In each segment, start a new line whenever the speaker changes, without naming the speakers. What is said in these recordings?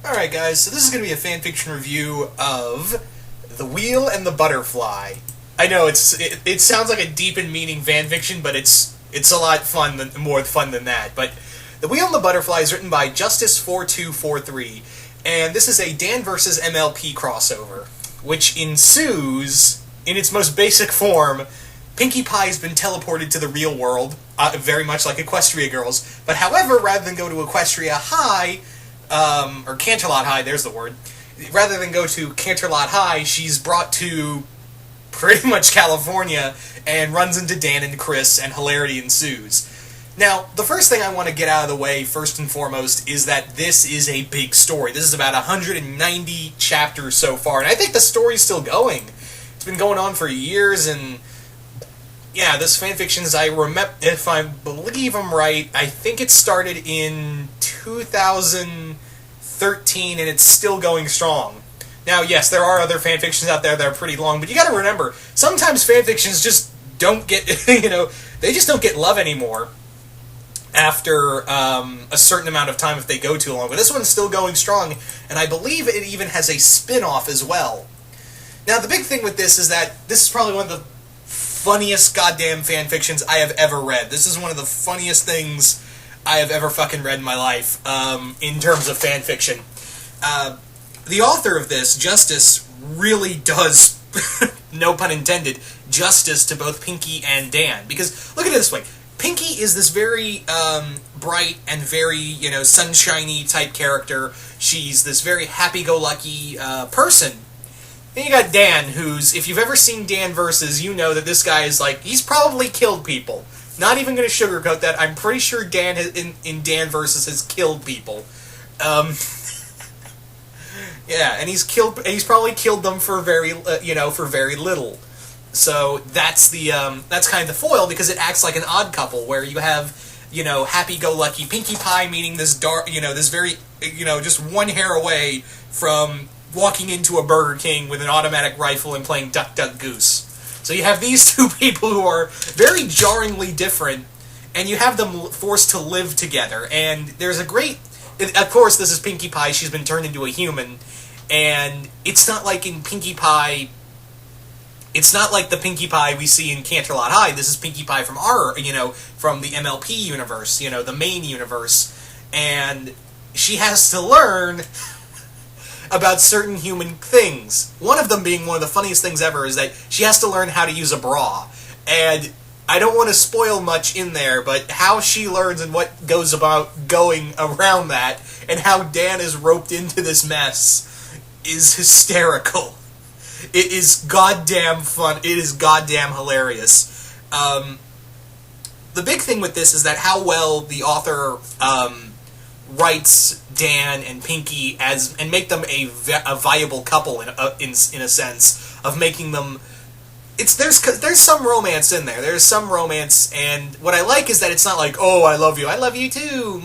Alright guys, so this is going to be a fanfiction review of The Wheel and the Butterfly. I know, it sounds like a deep and meaning fanfiction, but it's a lot more fun than that. But The Wheel and the Butterfly is written by Justice4243, and this is a Dan vs. MLP crossover, which ensues, in its most basic form, Pinkie Pie's been teleported to the real world, very much like Equestria Girls, but however, rather than go to Equestria High, or Canterlot High, there's the word. Rather than go to Canterlot High, she's brought to pretty much California and runs into Dan and Chris, and hilarity ensues. Now, the first thing I want to get out of the way, first and foremost, is that this is a big story. This is about 190 chapters so far, and I think the story's still going. It's been going on for years, and yeah, this fanfiction, if I believe I'm right, I think it started in 2013, and it's still going strong. Now, yes, there are other fanfictions out there that are pretty long, but you gotta remember, sometimes fanfictions just don't get, they just don't get love anymore after a certain amount of time if they go too long. But this one's still going strong, and I believe it even has a spin-off as well. Now, the big thing with this is that this is probably one of the funniest goddamn fanfictions I have ever read. This is one of the funniest things I have ever fucking read in my life, in terms of fanfiction. The author of this, Justice, really does, no pun intended, justice to both Pinkie and Dan. Because, look at it this way, Pinkie is this very bright and very, sunshiny type character. She's this very happy-go-lucky person. Then you got Dan, who's, if you've ever seen Dan Versus, you know that this guy is like, he's probably killed people. Not even going to sugarcoat that. I'm pretty sure Dan in Dan Versus has killed people. Yeah, and he's probably killed them for very little. So that's that's kind of the foil, because it acts like an odd couple, where you have, happy-go-lucky Pinkie Pie meeting this dark, this very, just one hair away from walking into a Burger King with an automatic rifle and playing Duck, Duck, Goose. So you have these two people who are very jarringly different, and you have them forced to live together. And there's a great... Of course, this is Pinkie Pie. She's been turned into a human. And it's not like in Pinkie Pie... It's not like the Pinkie Pie we see in Canterlot High. This is Pinkie Pie from from the MLP universe, the main universe. And she has to learn about certain human things. One of them being one of the funniest things ever is that she has to learn how to use a bra. And I don't want to spoil much in there, but how she learns and what goes about going around that, and how Dan is roped into this mess, is hysterical. It is goddamn fun. It is goddamn hilarious. The big thing with this is that how well the author writes Dan and Pinkie and make them a viable couple in a sense of making them. There's some romance in there. There's some romance, and what I like is that it's not like, oh, I love you too.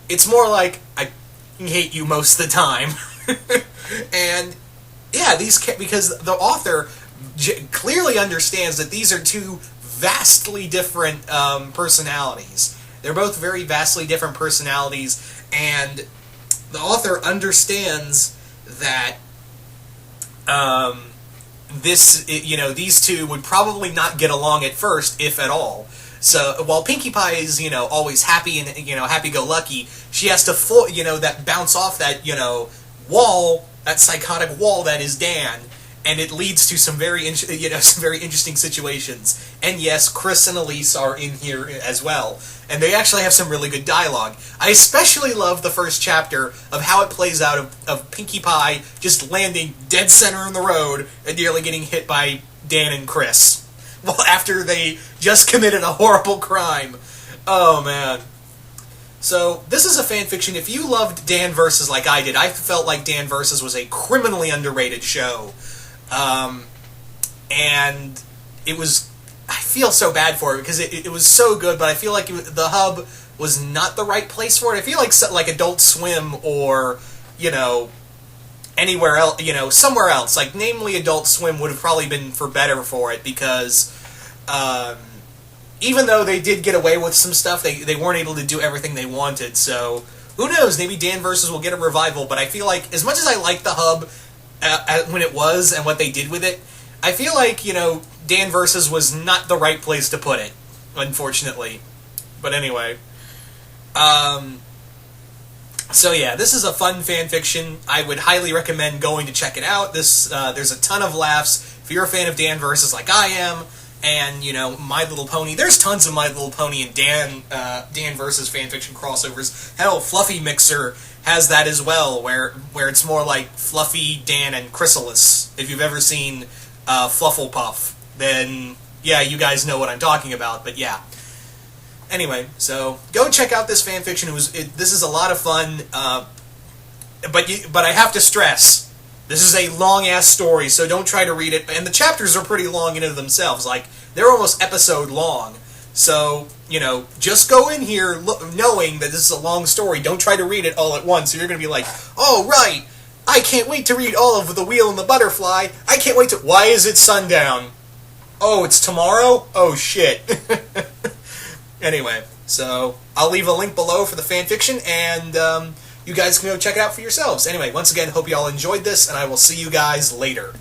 It's more like, I hate you most of the time. And yeah, because the author clearly understands that these are two vastly different personalities. They're both very vastly different personalities, and the author understands that these two would probably not get along at first, if at all. So while Pinkie Pie is, always happy and, happy-go-lucky, she has to bounce off that, wall, that psychotic wall that is Dan, and it leads to some very interesting situations. And yes, Chris and Elise are in here as well, and they actually have some really good dialogue. I especially love the first chapter of how it plays out of Pinkie Pie just landing dead center in the road and nearly getting hit by Dan and Chris. Well, after they just committed a horrible crime. Oh, man. So, this is a fanfiction. If you loved Dan Versus like I did, I felt like Dan Versus was a criminally underrated show. And it was... I feel so bad for it, because it was so good, but I feel like the hub was not the right place for it. I feel like Adult Swim or, anywhere else, somewhere else. Like, namely Adult Swim would have probably been better for it, because even though they did get away with some stuff, they weren't able to do everything they wanted, so who knows? Maybe Dan Versus will get a revival. But I feel like, as much as I like the hub when it was and what they did with it, I feel like, Dan Versus was not the right place to put it, unfortunately. But anyway, so yeah, this is a fun fan fiction. I would highly recommend going to check it out. There's a ton of laughs. If you're a fan of Dan Versus like I am, and My Little Pony, there's tons of My Little Pony and Dan Versus fan fiction crossovers. Hell, Fluffy Mixer has that as well, where it's more like Fluffy, Dan, and Chrysalis. If you've ever seen Flufflepuff, then yeah, you guys know what I'm talking about. But yeah. Anyway, so go check out this fanfiction. This is a lot of fun, but I have to stress, this is a long-ass story, so don't try to read it. And the chapters are pretty long in and of themselves. Like, they're almost episode long. So, just go in here knowing that this is a long story. Don't try to read it all at once, or you're going to be like, oh, right, I can't wait to read all of The Wheel and the Butterfly. I can't wait to... Why is it sundown? Oh, it's tomorrow? Oh, shit. Anyway, so I'll leave a link below for the fanfiction, and you guys can go check it out for yourselves. Anyway, once again, hope you all enjoyed this, and I will see you guys later.